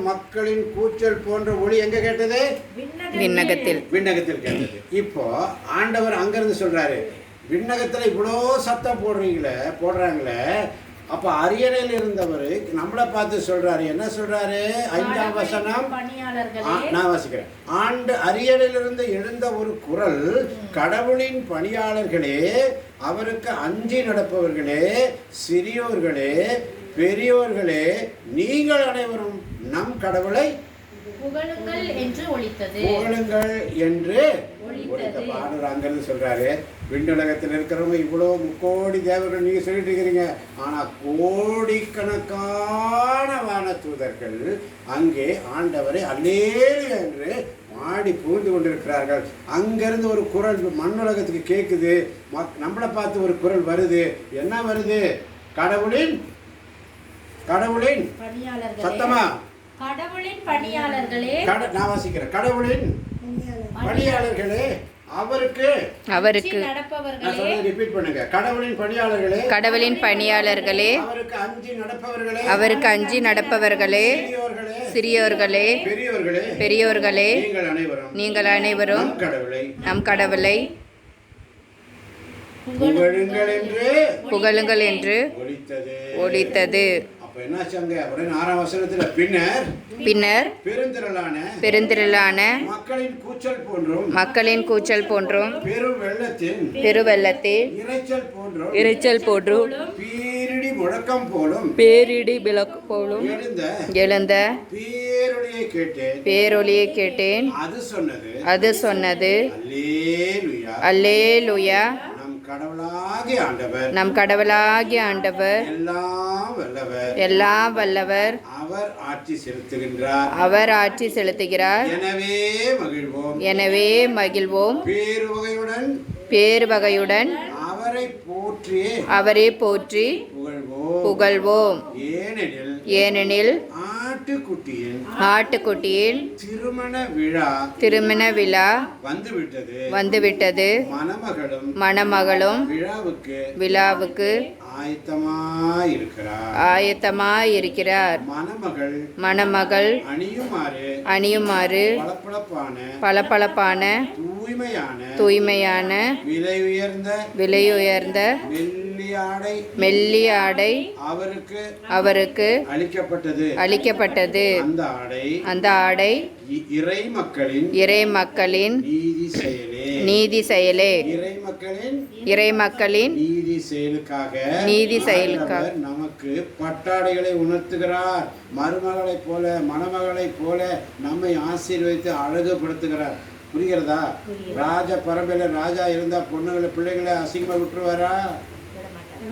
மக்களின் கூச்சல் போன்ற ஒளி எங்க கேட்டது? விண்ணகத்தில் கேட்டது. இப்போ ஆண்டவர் அங்கிருந்து சொல்றாரு, விண்ணகத்துல இவ்வளோ சத்தம் போடுறாங்களே, அப்ப அரியணையில் இருந்தவர் நம்மளை பார்த்து சொல்றாரு. என்ன சொல்றாரு? 5ஆம் வசனம் நான் வாசிக்கிறேன். அரியணையிலிருந்து எழுந்த ஒரு குரல், கடவுளின் பணியாளர்களே, அவருக்கு அஞ்சி நடப்பவர்களே, சிறியோர்களே, பெரியோர்களே, நீங்கள் அனைவரும் நம் கடவுளை புகழுங்கள் என்று ஒலித்தது. புகழுங்கள் என்று பாடல் அங்கிருந்து சொல்றாரு. விண்ணுலகத்தில் இருக்கிறவங்க இவ்வளோ முக்கோடி தேவர்கள் நீங்க சொல்லிட்டு இருக்கிறீங்க. ஆனா கோடிக்கணக்கான வான தூதர்கள் அங்கே ஆண்டவரை அல்லேலூயா என்று மாடி புகுந்து கொண்டிருக்கிறார்கள். அங்கிருந்து ஒரு குரல் மண்ணுலகத்துக்கு கேட்குது. நம்மளை பார்த்து ஒரு குரல் வருது. என்ன வருது? கடவுளின் சத்தமா, கடவுளின் பணியாளர்களே, நான் வாசிக்கிறேன். கடவுளின் பணியாளர்களே, அவருக்கு ரிப்பீட் பண்ணுங்க. கடவுளின் பணியாளர்களே, அவருக்கு அஞ்சி நடப்பவர்களே, சிறியோர்களே, பெரியோர்களே, நீங்கள் அனைவரும் நம் கடவுளை புகழுங்கள் என்று ஒலித்தது. பின்னர் பெருந்திரளான மக்களின் கூச்சல் போன்றும் பெருவெள்ளத்தின் இரைச்சல் போன்றும் பேரிடி முழக்கம் போலும் எழுந்த பேரொலியை கேட்டேன். அது சொன்னது, அல்லேலூயா, நம் கடவுளாகிய ஆண்டவர் எல்லாம் வல்லவர், அவர் ஆட்சி செலுத்துகிறார். எனவே மகிழ்வோம், பேருவகையுடன் அவரை போற்றி புகழ்வோம். ஏனெனில் ஆட்டுக்குட்டியின் திருமண விழா வந்துவிட்டது. மணமகளும் விழாவுக்கு ஆயத்தமாயிருக்கிறார். மணமகள் அணியுமாறு பளபளப்பான தூய்மையான விலையுயர்ந்த மெல்லியாடை அவருக்கு அளிக்கப்பட்டது. அந்த ஆடை இறை மக்களின் நீதி செயலே. இறை மக்களின் நீதி செயலுக்காக நமக்கு பட்டாடைகளை உணர்த்துகிறார். மருமகளைப் போல, மணமகளைப் போல நம்மை ஆசீர்வதித்து அழகுபடுத்துகிறார். புரிகிறதா? ராஜ பரம்பரையில ராஜா இருந்தா பொண்ணுகளை பிள்ளைகளை அசிங்கமா விட்டுருவாரா?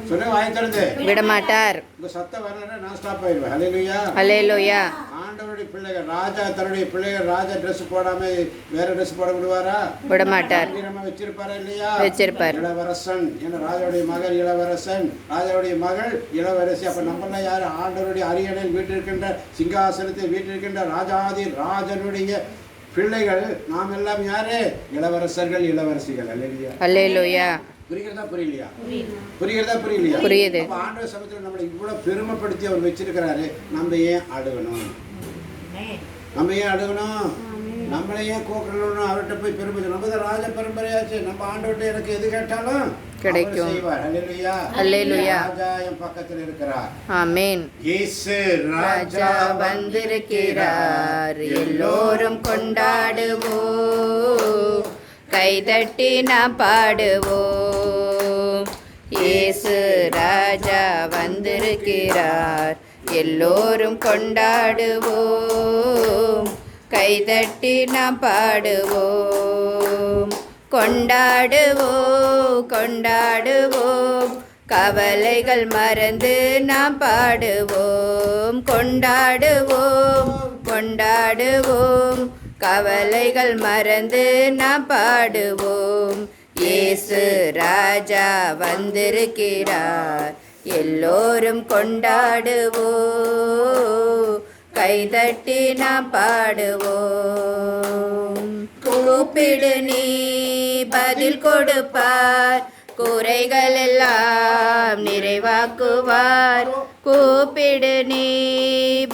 சொல்லுங்க, வாய்த்திறந்து விடமாட்டார். உங்க சத்தம் வரலன்னா நான் ஸ்டாப் ஆயிடுவேன். ஹல்லேலூயா, ஹல்லேலூயா. ஆண்டவருடைய பிள்ளைகள், ராஜா தன்னுடைய பிள்ளைகள் ராஜா ட்ரெஸ் போடாம வேற ட்ரெஸ் போட விடுவாரா? விடமாட்டார். வச்சிருப்பாரா? இல்லையா? வச்சிருப்பார். இளவரசன், ஏன்னா ராஜாவுடைய மகள் இளவரசன், ராஜாவுடைய மகள் இளவரசி. அப்ப நம்மளாம் யாரு? ஆண்டவருடைய அரியணையில் வீட்டிருக்கின்ற சிங்காசனத்தில் வீட்டிருக்கின்ற ராஜாதி ராஜனுடைய பிள்ளைகள். நாம் எல்லாம் யாரு? இளவரசர்கள், இளவரசிகள். அல்லேலூயா. புரியுறதா புரியலையா? புரியுது. ஆண்டவர் சமயத்தில் நம்மளை இவ்வளவு பெருமைப்படுத்தி அவர் வச்சிருக்கிறாரு. நம்ம ஏன் அழுகணும்? நம்மளை ஏன் கோக்கணும்? அவர்கிட்ட போய் பெருமை. நம்ம தான் ராஜ பரம்பரையாச்சு. நம்ம ஆண்டவர்கிட்ட எனக்கு எது கேட்டாலும் கிடைக்கும். அல்லேலூயா. ராஜா என் பக்கத்தில் இருக்கிறார். ஆமென். இயேசு ராஜா வந்திருக்கிறார், எல்லோரும் கொண்டாடுவோம், கைதட்டி நாம் பாடுவோம். இயேசு ராஜா வந்திருக்கிறார், எல்லோரும் கொண்டாடுவோம், கைதட்டி நாம் பாடுவோம். கொண்டாடுவோம், கவலைகள் மறந்து நாம் பாடுவோம். கொண்டாடுவோம், கவலைகள் மறந்து நாம் பாடுவோம். இயேசு ராஜா வந்திருக்கிறார், எல்லோரும் கொண்டாடுவோம், கைதட்டி நாம் பாடுவோம். கூப்பிடு நீ பதில் கொடுப்பார், குறைகள் எல்லாம் நிறைவாக்குவார். கூப்பிடு நீ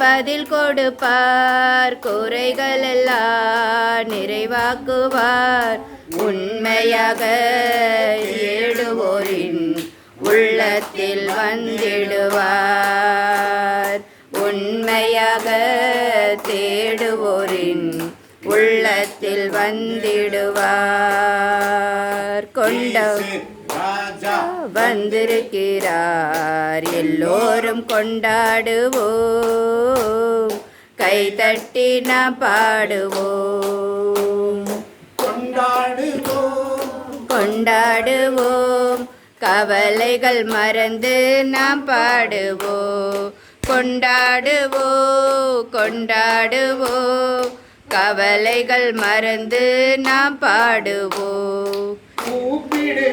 பதில் கொடுப்பார், குறைகள் எல்லாம் நிறைவாக்குவார். உண்மையாக ஏடுவோரின் உள்ளத்தில் வந்திடுவார், உண்மையாக தேடுவோரின் உள்ளத்தில் வந்திடுவார். ராஜா வந்திருக்கிறார், எல்லோரும் கொண்டாடுவோம், கைதட்டி நாம் பாடுவோம். கொண்டாடுவோம், கவலைகள் மறந்து நாம் பாடுவோம். கொண்டாடுவோம், கவலைகள் மறந்து நாம் பாடுவோம். கூப்பிடு